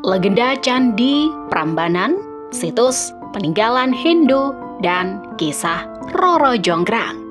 legenda Candi Prambanan, situs peninggalan Hindu, dan kisah Roro Jonggrang.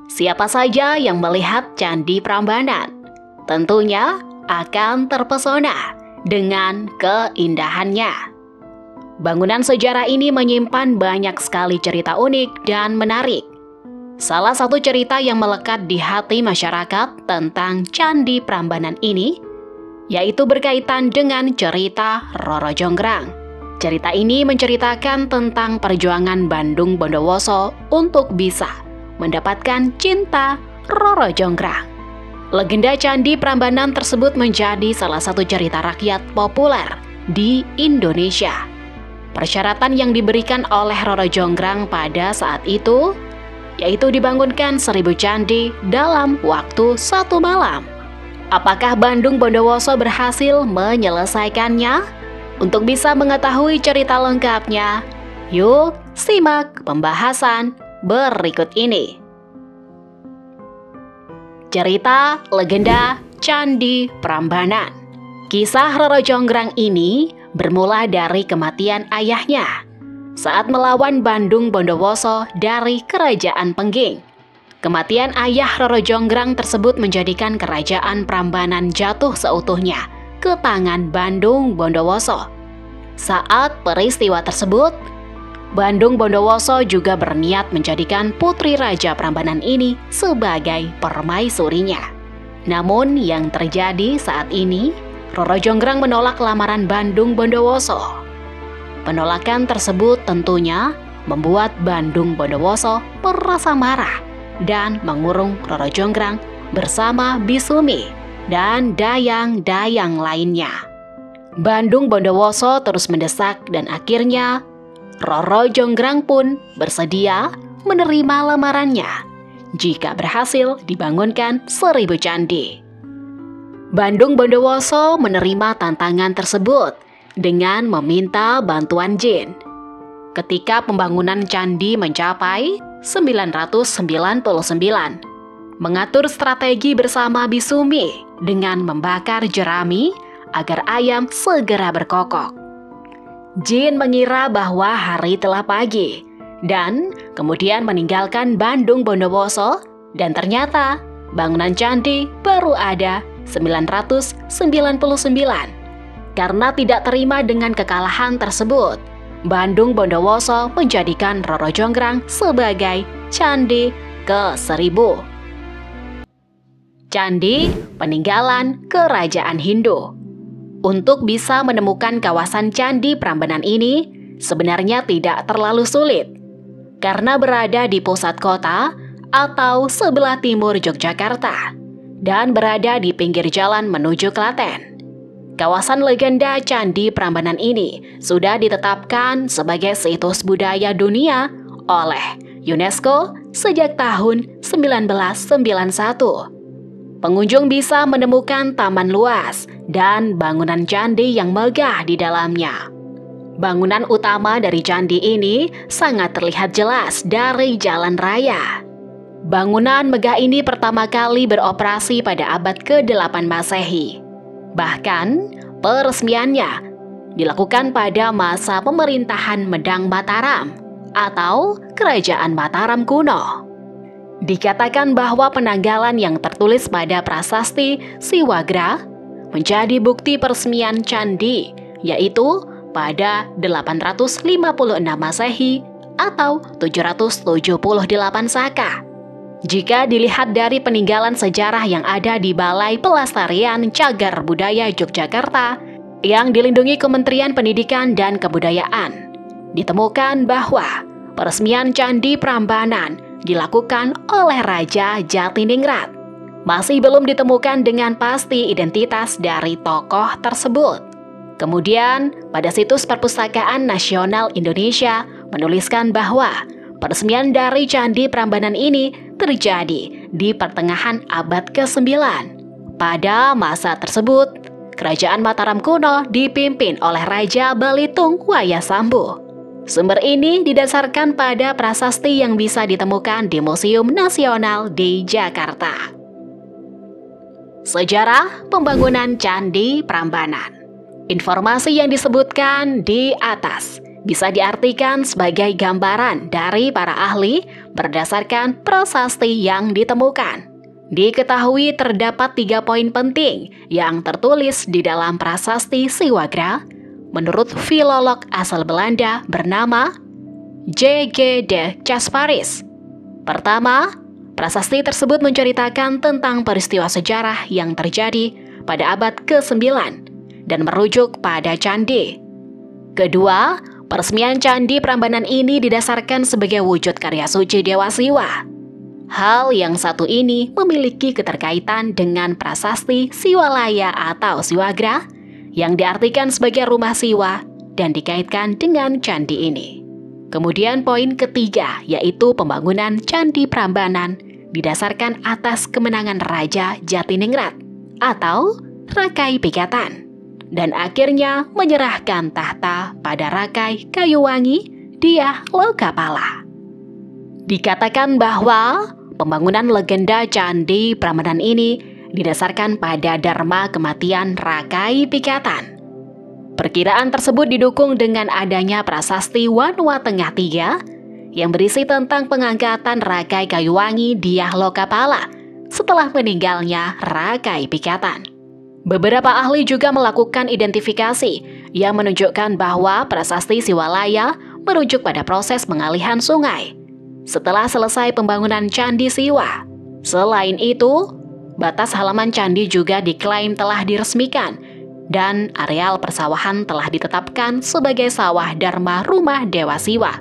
Siapa saja yang melihat Candi Prambanan tentunya akan terpesona dengan keindahannya. Bangunan sejarah ini menyimpan banyak sekali cerita unik dan menarik. Salah satu cerita yang melekat di hati masyarakat tentang Candi Prambanan ini yaitu berkaitan dengan cerita Roro Jonggrang. Cerita ini menceritakan tentang perjuangan Bandung Bondowoso untuk bisa mendapatkan cinta Roro Jonggrang. Legenda Candi Prambanan tersebut menjadi salah satu cerita rakyat populer di Indonesia. Persyaratan yang diberikan oleh Roro Jonggrang pada saat itu yaitu dibangunkan 1000 candi dalam waktu 1 malam. Apakah Bandung Bondowoso berhasil menyelesaikannya? Untuk bisa mengetahui cerita lengkapnya, yuk simak pembahasan berikut ini. Cerita legenda Candi Prambanan. Kisah Roro Jonggrang ini bermula dari kematian ayahnya saat melawan Bandung Bondowoso dari Kerajaan Pengging. Kematian ayah Roro Jonggrang tersebut menjadikan Kerajaan Prambanan jatuh seutuhnya ke tangan Bandung Bondowoso. Saat peristiwa tersebut, Bandung Bondowoso juga berniat menjadikan putri Raja Prambanan ini sebagai permaisurinya. Namun yang terjadi saat ini, Roro Jonggrang menolak lamaran Bandung Bondowoso. Penolakan tersebut tentunya membuat Bandung Bondowoso merasa marah dan mengurung Roro Jonggrang bersama Bisumi dan dayang-dayang lainnya. Bandung Bondowoso terus mendesak dan akhirnya Roro Jonggrang pun bersedia menerima lamarannya jika berhasil dibangunkan 1000 candi. Bandung Bondowoso menerima tantangan tersebut dengan meminta bantuan jin. Ketika pembangunan candi mencapai 999, mengatur strategi bersama Bisumi dengan membakar jerami agar ayam segera berkokok. Jin mengira bahwa hari telah pagi dan kemudian meninggalkan Bandung Bondowoso, dan ternyata bangunan candi baru ada 999. Karena tidak terima dengan kekalahan tersebut, Bandung Bondowoso menjadikan Roro Jonggrang sebagai candi ke-1000. Candi peninggalan Kerajaan Hindu. Untuk bisa menemukan kawasan Candi Prambanan ini sebenarnya tidak terlalu sulit karena berada di pusat kota atau sebelah timur Yogyakarta dan berada di pinggir jalan menuju Klaten. Kawasan legenda Candi Prambanan ini sudah ditetapkan sebagai situs budaya dunia oleh UNESCO sejak tahun 1991. Pengunjung bisa menemukan taman luas dan bangunan candi yang megah di dalamnya. Bangunan utama dari candi ini sangat terlihat jelas dari jalan raya. Bangunan megah ini pertama kali beroperasi pada abad ke-8 Masehi. Bahkan, peresmiannya dilakukan pada masa pemerintahan Medang Mataram atau Kerajaan Mataram kuno. Dikatakan bahwa penanggalan yang tertulis pada prasasti Siwagra menjadi bukti peresmian candi, yaitu pada 856 Masehi atau 778 Saka. Jika dilihat dari peninggalan sejarah yang ada di Balai Pelestarian Cagar Budaya Yogyakarta yang dilindungi Kementerian Pendidikan dan Kebudayaan, ditemukan bahwa peresmian Candi Prambanan dilakukan oleh Raja Jatiningrat. Masih belum ditemukan dengan pasti identitas dari tokoh tersebut. Kemudian, pada situs Perpustakaan Nasional Indonesia menuliskan bahwa peresmian dari Candi Prambanan ini terjadi di pertengahan abad ke-9. Pada masa tersebut, Kerajaan Mataram kuno dipimpin oleh Raja Balitung Wayasambu. Sumber ini didasarkan pada prasasti yang bisa ditemukan di Museum Nasional di Jakarta. Sejarah pembangunan Candi Prambanan. Informasi yang disebutkan di atas bisa diartikan sebagai gambaran dari para ahli berdasarkan prasasti yang ditemukan. Diketahui terdapat 3 poin penting yang tertulis di dalam prasasti Siwagra menurut filolog asal Belanda bernama J.G. de Casparis. Pertama, prasasti tersebut menceritakan tentang peristiwa sejarah yang terjadi pada abad ke-9 dan merujuk pada candi. Kedua, peresmian Candi Prambanan ini didasarkan sebagai wujud karya suci Dewa Siwa. Hal yang satu ini memiliki keterkaitan dengan prasasti Siwalaya atau Siwagra yang diartikan sebagai rumah Siwa dan dikaitkan dengan candi ini. Kemudian poin ketiga yaitu pembangunan Candi Prambanan didasarkan atas kemenangan Raja Jatiningrat atau Rakai Pikatan dan akhirnya menyerahkan tahta pada Rakai Kayuwangi Dyah Lokapala. Dikatakan bahwa pembangunan legenda Candi Prambanan ini didasarkan pada dharma kematian Rakai Pikatan. Perkiraan tersebut didukung dengan adanya prasasti Wanua Tengah 3 yang berisi tentang pengangkatan Rakai Kayuwangi Dyah Lokapala setelah meninggalnya Rakai Pikatan. Beberapa ahli juga melakukan identifikasi yang menunjukkan bahwa prasasti Siwalaya merujuk pada proses pengalihan sungai setelah selesai pembangunan Candi Siwa. Selain itu, batas halaman candi juga diklaim telah diresmikan dan areal persawahan telah ditetapkan sebagai sawah Dharma Rumah Dewa Siwa.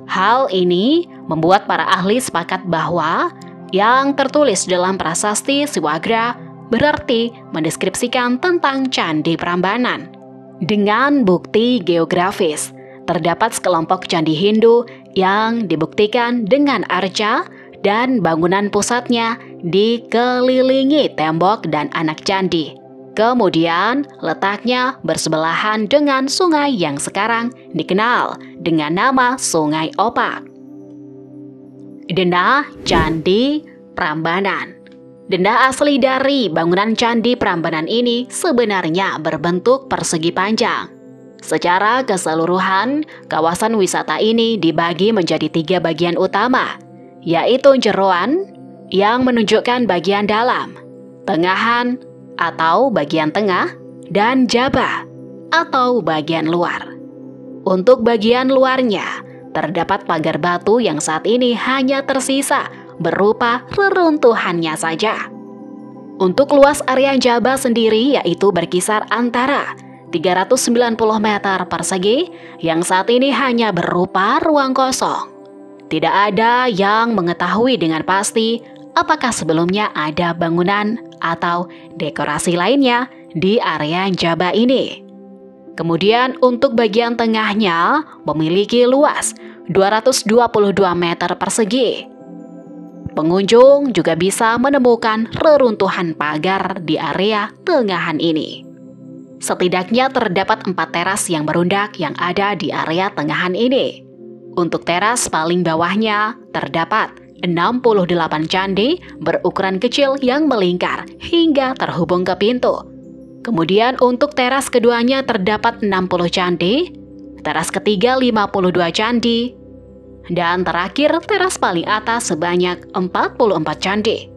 Hal ini membuat para ahli sepakat bahwa yang tertulis dalam prasasti Siwagra berarti mendeskripsikan tentang Candi Prambanan. Dengan bukti geografis, terdapat sekelompok candi Hindu yang dibuktikan dengan arca dan bangunan pusatnya dikelilingi tembok dan anak candi. Kemudian, letaknya bersebelahan dengan sungai yang sekarang dikenal dengan nama Sungai Opak. Denah Candi Prambanan. Denah asli dari bangunan Candi Prambanan ini sebenarnya berbentuk persegi panjang. Secara keseluruhan, kawasan wisata ini dibagi menjadi 3 bagian utama, yaitu jeroan yang menunjukkan bagian dalam, tengahan atau bagian tengah, dan jabah atau bagian luar. Untuk bagian luarnya, terdapat pagar batu yang saat ini hanya tersisa berupa reruntuhannya saja. Untuk luas area jabah sendiri yaitu berkisar antara 390 meter persegi yang saat ini hanya berupa ruang kosong. Tidak ada yang mengetahui dengan pasti apakah sebelumnya ada bangunan atau dekorasi lainnya di area jabah ini. Kemudian untuk bagian tengahnya memiliki luas 222 meter persegi. Pengunjung juga bisa menemukan reruntuhan pagar di area tengahan ini. Setidaknya terdapat 4 teras yang berundak yang ada di area tengahan ini. Untuk teras paling bawahnya terdapat 68 candi berukuran kecil yang melingkar hingga terhubung ke pintu. Kemudian untuk teras keduanya terdapat 60 candi, teras ketiga 52 candi, dan terakhir teras paling atas sebanyak 44 candi.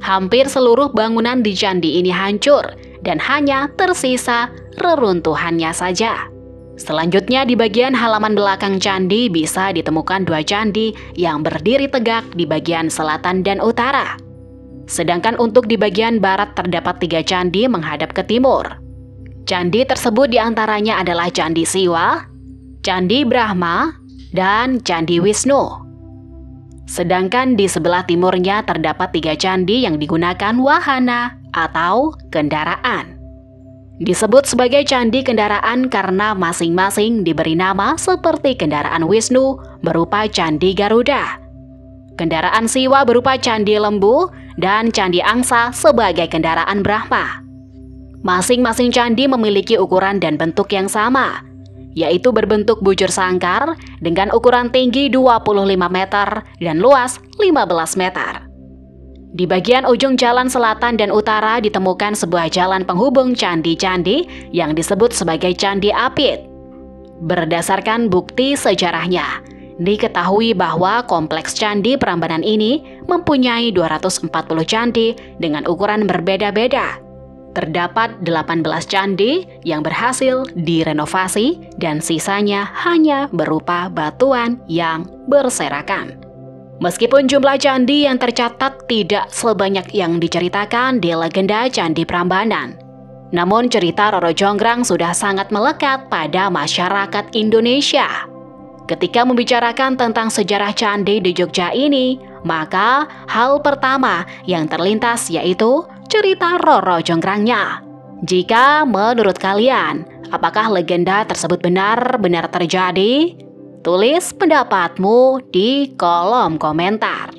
Hampir seluruh bangunan di candi ini hancur dan hanya tersisa reruntuhannya saja. Selanjutnya di bagian halaman belakang candi bisa ditemukan 2 candi yang berdiri tegak di bagian selatan dan utara. Sedangkan untuk di bagian barat terdapat 3 candi menghadap ke timur. Candi tersebut diantaranya adalah Candi Siwa, Candi Brahma, dan Candi Wisnu. Sedangkan di sebelah timurnya terdapat 3 candi yang digunakan wahana atau kendaraan. Disebut sebagai candi kendaraan karena masing-masing diberi nama seperti kendaraan Wisnu berupa Candi Garuda, kendaraan Siwa berupa Candi Lembu, dan Candi Angsa sebagai kendaraan Brahma. Masing-masing candi memiliki ukuran dan bentuk yang sama, yaitu berbentuk bujur sangkar dengan ukuran tinggi 25 meter dan luas 15 meter. Di bagian ujung jalan selatan dan utara ditemukan sebuah jalan penghubung candi-candi yang disebut sebagai Candi Apit. Berdasarkan bukti sejarahnya, diketahui bahwa kompleks Candi Prambanan ini mempunyai 240 candi dengan ukuran berbeda-beda. Terdapat 18 candi yang berhasil direnovasi dan sisanya hanya berupa batuan yang berserakan. Meskipun jumlah candi yang tercatat tidak sebanyak yang diceritakan di legenda Candi Prambanan, namun cerita Roro Jonggrang sudah sangat melekat pada masyarakat Indonesia. Ketika membicarakan tentang sejarah candi di Jogja ini, maka hal pertama yang terlintas yaitu cerita Roro Jonggrangnya. Jika menurut kalian, apakah legenda tersebut benar-benar terjadi? Tulis pendapatmu di kolom komentar.